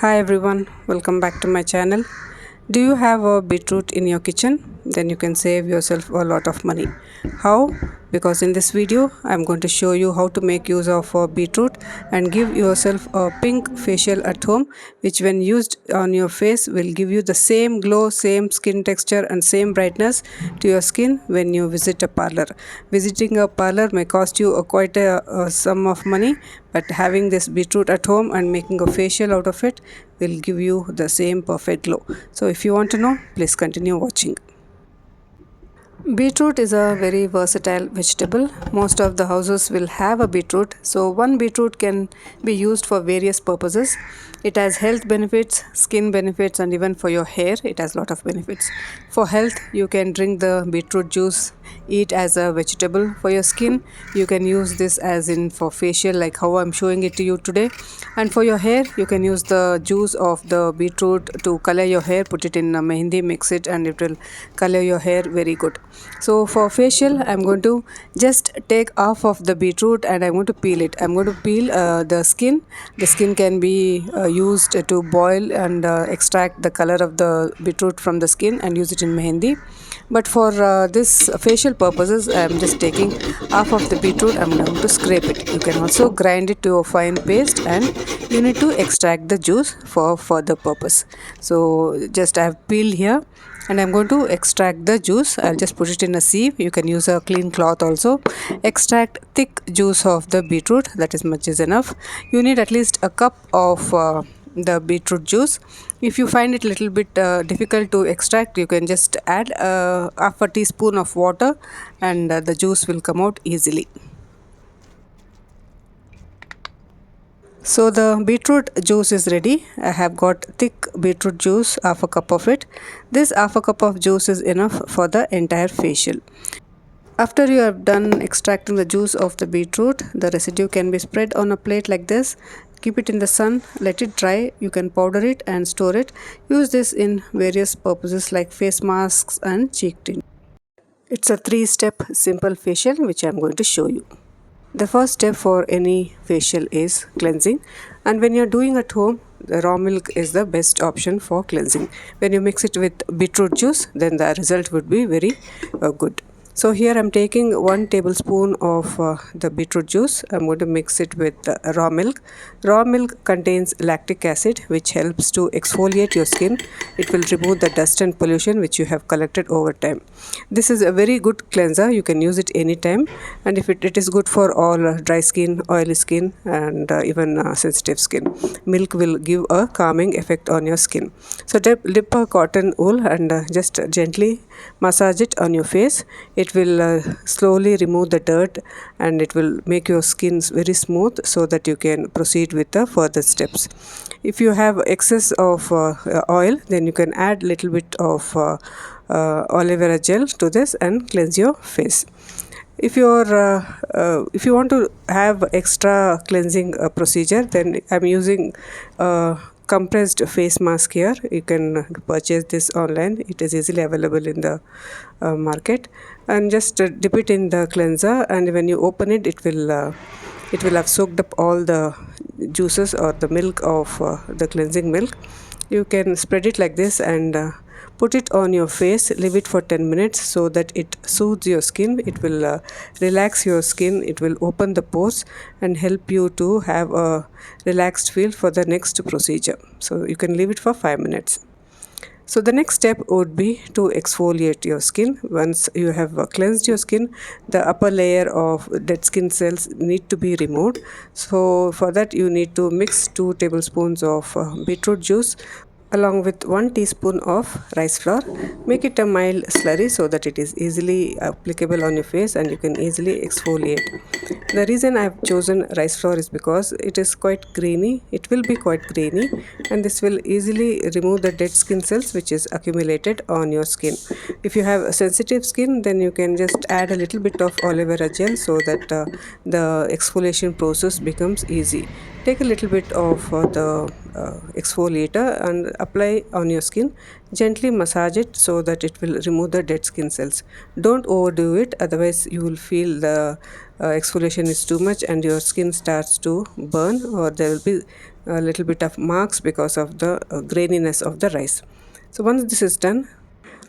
Hi everyone, welcome back to my channel. Do you have a beetroot in your kitchen? Then you can save yourself a lot of money. How? Because in this video, I'm going to show you how to make use of a beetroot and give yourself a pink facial at home, which when used on your face will give you the same glow, same skin texture and same brightness to your skin when you visit a parlor. Visiting a parlor may cost you quite a sum of money, but having this beetroot at home and making a facial out of it will give you the same perfect glow. So if you want to know, please continue watching. Beetroot is a very versatile vegetable. Most of the houses will have a beetroot. So one beetroot can be used for various purposes. It has health benefits, skin benefits, and even for your hair it has a lot of benefits. For health, you can drink the beetroot juice, eat as a vegetable. For your skin, you can use this as in for facial, like how I'm showing it to you today. And for your hair, you can use the juice of the beetroot to color your hair. Put it in a mehendi, mix it, and it will color your hair very good. So for facial, I'm going to just take half of the beetroot and I'm going to peel it. I'm going to peel the skin. The skin can be used to boil and extract the color of the beetroot from the skin and use it in mehendi. But for this facial purposes, I'm just taking half of the beetroot. I'm going to scrape it. You can also grind it to a fine paste and you need to extract the juice for further purpose. So just I have peeled here and I'm going to extract the juice. I'll just put it in a sieve. You can use a clean cloth also. Extract thick juice of the beetroot. That is much is enough. You need at least a cup of the beetroot juice. If you find it a little bit difficult to extract, you can just add half a teaspoon of water and the juice will come out easily. So the beetroot juice is ready. I have got thick beetroot juice, half a cup of it. This half a cup of juice is enough for the entire facial. After you have done extracting the juice of the beetroot, the residue can be spread on a plate like this. Keep it in the sun, let it dry. You can powder it and store it. Use this in various purposes like face masks and cheek tint. It's a 3-step simple facial which I am going to show you. The first step for any facial is cleansing, and when you're doing at home, the raw milk is the best option for cleansing. When you mix it with beetroot juice, then the result would be very good. So here I'm taking 1 tablespoon of the beetroot juice. I'm going to mix it with raw milk. Raw milk contains lactic acid, which helps to exfoliate your skin. It will remove the dust and pollution which you have collected over time. This is a very good cleanser. You can use it anytime, and if it is good for all dry skin, oily skin, and even sensitive skin. Milk will give a calming effect on your skin. So dip a cotton wool and just gently massage it on your face. It will slowly remove the dirt and it will make your skin very smooth so that you can proceed with the further steps. If you have excess of oil, then you can add little bit of aloe vera gel to this and cleanse your face. If you want to have extra cleansing procedure, then I'm using compressed face mask here. You can purchase this online. It is easily available in the market, and just dip it in the cleanser, and when you open it, it will have soaked up all the juices or the milk of the cleansing milk. You can spread it like this and put it on your face. Leave it for 10 minutes so that it soothes your skin. It will relax your skin. It will open the pores and help you to have a relaxed feel for the next procedure. So you can leave it for 5 minutes. So the next step would be to exfoliate your skin. Once you have cleansed your skin, the upper layer of dead skin cells need to be removed. So for that you need to mix 2 tablespoons of beetroot juice along with 1 teaspoon of rice flour. Make it a mild slurry so that it is easily applicable on your face and you can easily exfoliate. The reason I have chosen rice flour is because it is quite grainy. It will be quite grainy, and this will easily remove the dead skin cells which is accumulated on your skin. If you have a sensitive skin, then you can just add a little bit of aloe vera gel so that the exfoliation process becomes easy. Take a little bit of the exfoliator and apply on your skin. Gently massage it so that it will remove the dead skin cells. Don't overdo it, otherwise you will feel the exfoliation is too much and your skin starts to burn, or there will be a little bit of marks because of the graininess of the rice. So once this is done,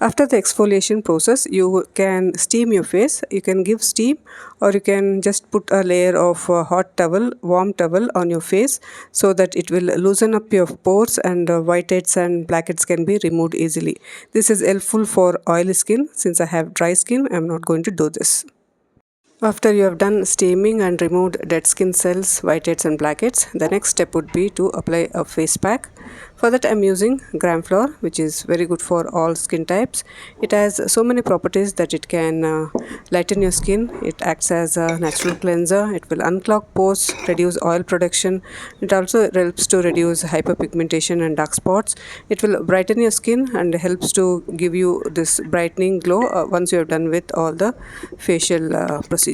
after the exfoliation process, you can steam your face. You can give steam, or you can just put a layer of hot towel, warm towel on your face, so that it will loosen up your pores and whiteheads and blackheads can be removed easily. This is helpful for oily skin. Since I have dry skin, I am not going to do this. After you have done steaming and removed dead skin cells, whiteheads and blackheads, the next step would be to apply a face pack. For that I am using gram flour, which is very good for all skin types. It has so many properties that it can lighten your skin. It acts as a natural cleanser. It will unclog pores, reduce oil production. It also helps to reduce hyperpigmentation and dark spots. It will brighten your skin and helps to give you this brightening glow once you have done with all the facial procedure.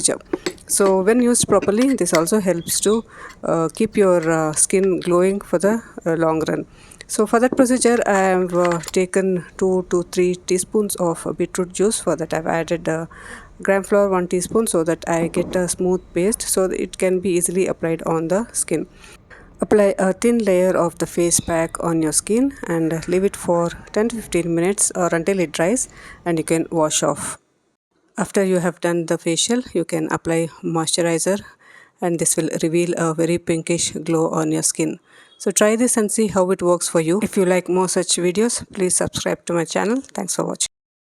So when used properly, this also helps to keep your skin glowing for the long run. So for that procedure, I have taken 2 to 3 teaspoons of beetroot juice. For that I have added gram flour 1 teaspoon, so that I get a smooth paste, so that it can be easily applied on the skin. Apply a thin layer of the face pack on your skin and leave it for 10 to 15 minutes or until it dries, and you can wash off. After you have done the facial, you can apply moisturizer, and this will reveal a very pinkish glow on your skin. So try this and see how it works for you. If you like more such videos, please subscribe to my channel. Thanks for watching.